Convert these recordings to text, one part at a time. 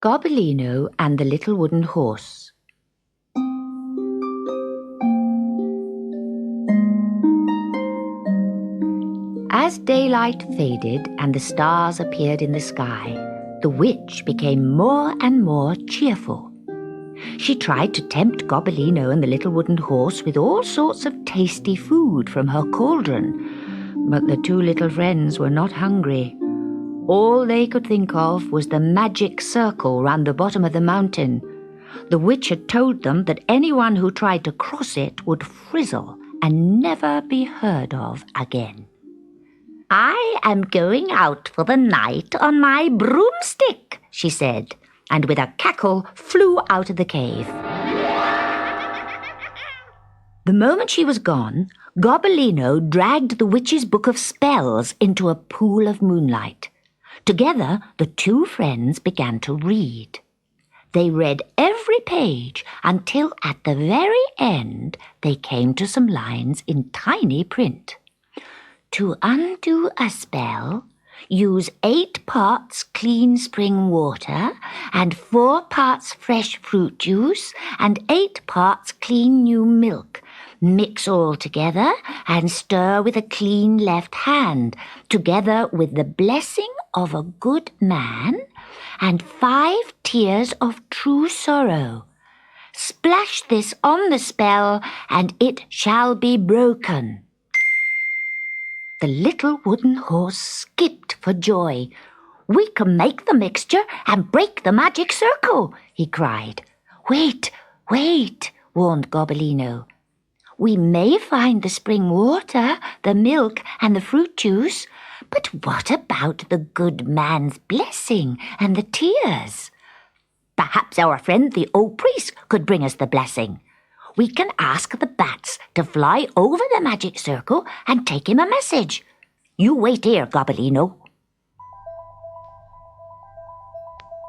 Gobbolino and the Little Wooden Horse. As daylight faded and the stars appeared in the sky, the witch became more and more cheerful. She tried to tempt Gobbolino and the Little Wooden Horse with all sorts of tasty food from her cauldron, but the two little friends were not hungry. All they could think of was the magic circle round the bottom of the mountain. The witch had told them that anyone who tried to cross it would frizzle and never be heard of again. "I am going out for the night on my broomstick," she said, and with a cackle flew out of the cave. The moment she was gone, Gobbolino dragged the witch's book of spells into a pool of moonlight. Together, the two friends began to read. They read every page until at the very end they came to some lines in tiny print. "To undo a spell, use 8 parts clean spring water and 4 parts fresh fruit juice and 8 parts clean new milk. Mix all together and stir with a clean left hand, together with the blessing of a good man and 5 tears of true sorrow. Splash this on the spell and it shall be broken." The Little Wooden Horse skipped for joy. "We can make the mixture and break the magic circle," he cried. "Wait, wait," warned Gobbolino. "We may find the spring water, the milk and the fruit juice, but what about the good man's blessing and the tears? Perhaps our friend the old priest could bring us the blessing. We can ask the bats to fly over the magic circle and take him a message. You wait here, Gobbolino."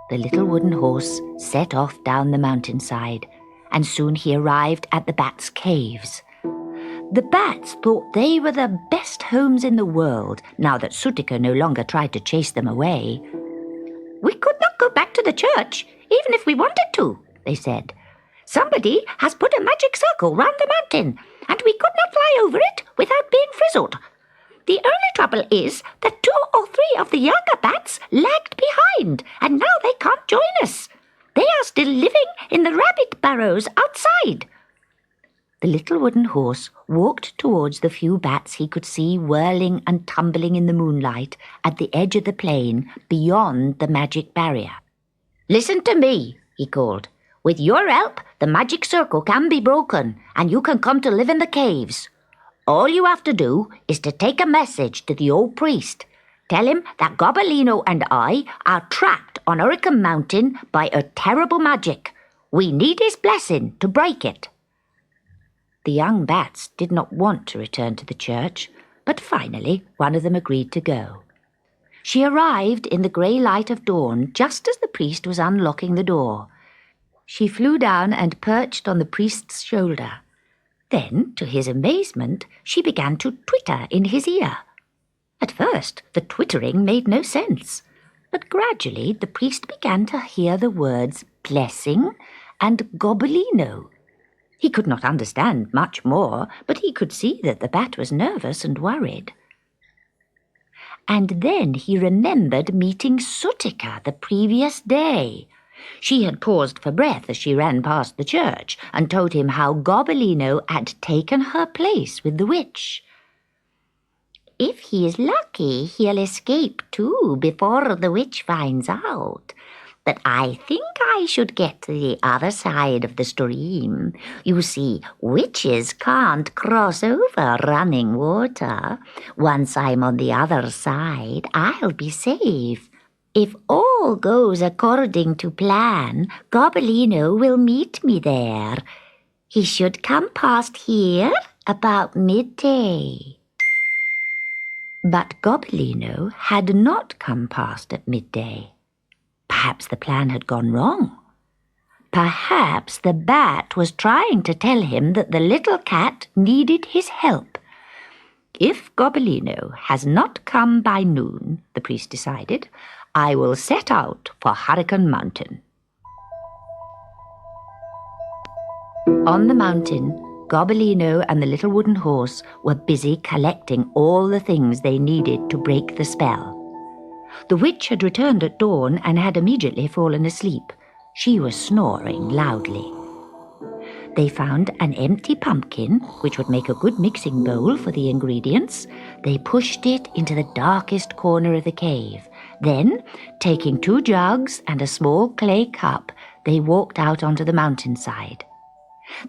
The Little Wooden Horse set off down the mountainside, and soon he arrived at the bats' caves. The bats thought they were the best homes in the world, now that Sutika no longer tried to chase them away. "We could not go back to the church, even if we wanted to," they said. "Somebody has put a magic circle round the mountain, and we could not fly over it without being frizzled. The only trouble is that 2 or 3 of the younger bats lagged behind, and now they can't join us. They are still living in the rabbit burrows outside." The Little Wooden Horse walked towards the few bats he could see whirling and tumbling in the moonlight at the edge of the plain beyond the magic barrier. "Listen to me," he called. "With your help, the magic circle can be broken, and you can come to live in the caves. All you have to do is to take a message to the old priest. Tell him that Gobbolino and I are trapped on Hurricane Mountain by a terrible magic. We need his blessing to break it." The young bats did not want to return to the church, but finally one of them agreed to go. She arrived in the grey light of dawn just as the priest was unlocking the door. She flew down and perched on the priest's shoulder. Then, to his amazement, she began to twitter in his ear. At first, the twittering made no sense, but gradually the priest began to hear the words blessing and Gobbolino. He could not understand much more, but he could see that the bat was nervous and worried. And then he remembered meeting Sutika the previous day. She had paused for breath as she ran past the church and told him how Gobbolino had taken her place with the witch. "If he is lucky, he'll escape too before the witch finds out. But I think I should get to the other side of the stream. You see, witches can't cross over running water. Once I'm on the other side, I'll be safe. If all goes according to plan, Gobbolino will meet me there. He should come past here about midday." But Gobbolino had not come past at midday. Perhaps the plan had gone wrong. Perhaps the bat was trying to tell him that the little cat needed his help. If Gobbolino has not come by noon, the priest decided, I will set out for Hurricane Mountain. On the mountain, Gobbolino and the little wooden horse were busy collecting all the things they needed to break the spell. The witch had returned at dawn and had immediately fallen asleep. She was snoring loudly. They found an empty pumpkin, which would make a good mixing bowl for the ingredients. They pushed it into the darkest corner of the cave. Then, taking 2 jugs and a small clay cup, they walked out onto the mountainside.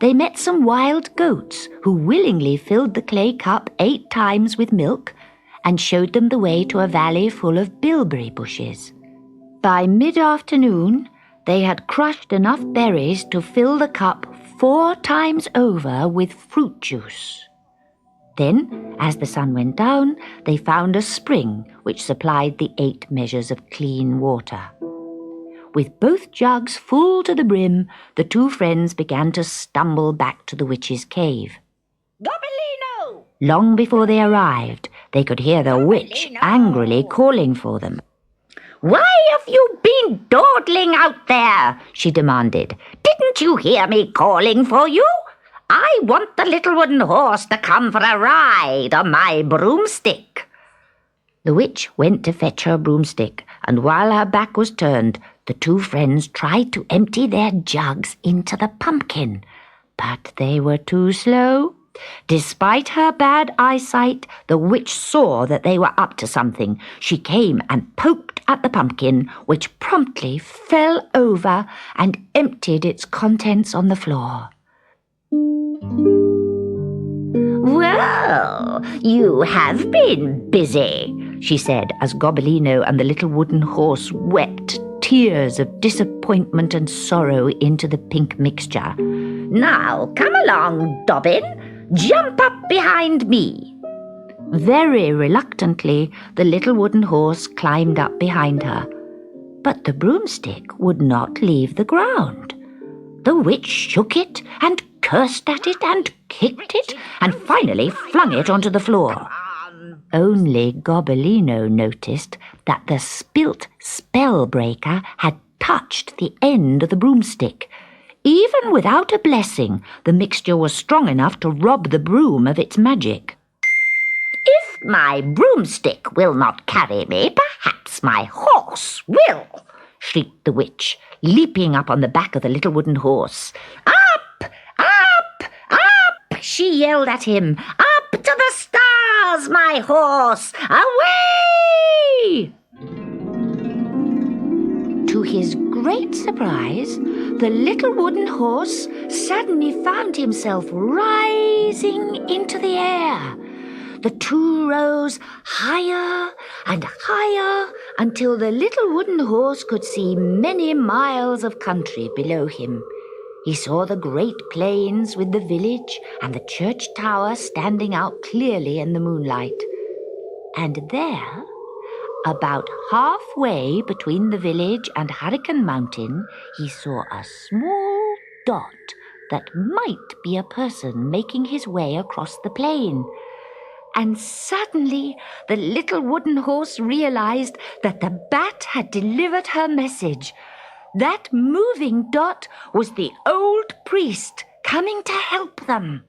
They met some wild goats who willingly filled the clay cup 8 times with milk and showed them the way to a valley full of bilberry bushes. By mid-afternoon, they had crushed enough berries to fill the cup 4 times over with fruit juice. Then, as the sun went down, they found a spring which supplied the 8 measures of clean water. With both jugs full to the brim, the 2 friends began to stumble back to the witch's cave. Gobbolino! Long before they arrived, they could hear the witch angrily calling for them. Why have you been dawdling out there? She demanded. Didn't you hear me calling for you? I want the little wooden horse to come for a ride on my broomstick. The witch went to fetch her broomstick, and while her back was turned, the 2 friends tried to empty their jugs into the pumpkin. But they were too slow. Despite her bad eyesight, the witch saw that they were up to something. She came and poked at the pumpkin, which promptly fell over and emptied its contents on the floor. Well, you have been busy, she said as Gobbolino and the little wooden horse wept tears of disappointment and sorrow into the pink mixture. Now, come along, Dobbin. Jump up behind me. Very reluctantly, the little wooden horse climbed up behind her. But the broomstick would not leave the ground. The witch shook it and cursed at it and kicked it and finally flung it onto the floor. Only Gobbolino noticed that the spilt spellbreaker had touched the end of the broomstick. Even without a blessing, the mixture was strong enough to rob the broom of its magic. If my broomstick will not carry me, perhaps my horse will, shrieked the witch, leaping up on the back of the little wooden horse. Up, up, up, she yelled at him. Up to the stars, my horse! Away! To his great surprise, the little wooden horse suddenly found himself rising into the air. The 2 rose higher and higher until the little wooden horse could see many miles of country below him. He saw the great plains with the village and the church tower standing out clearly in the moonlight. And there, about halfway between the village and Hurricane Mountain, he saw a small dot that might be a person making his way across the plain. And suddenly the little wooden horse realized that the bat had delivered her message. That moving dot was the old priest coming to help them.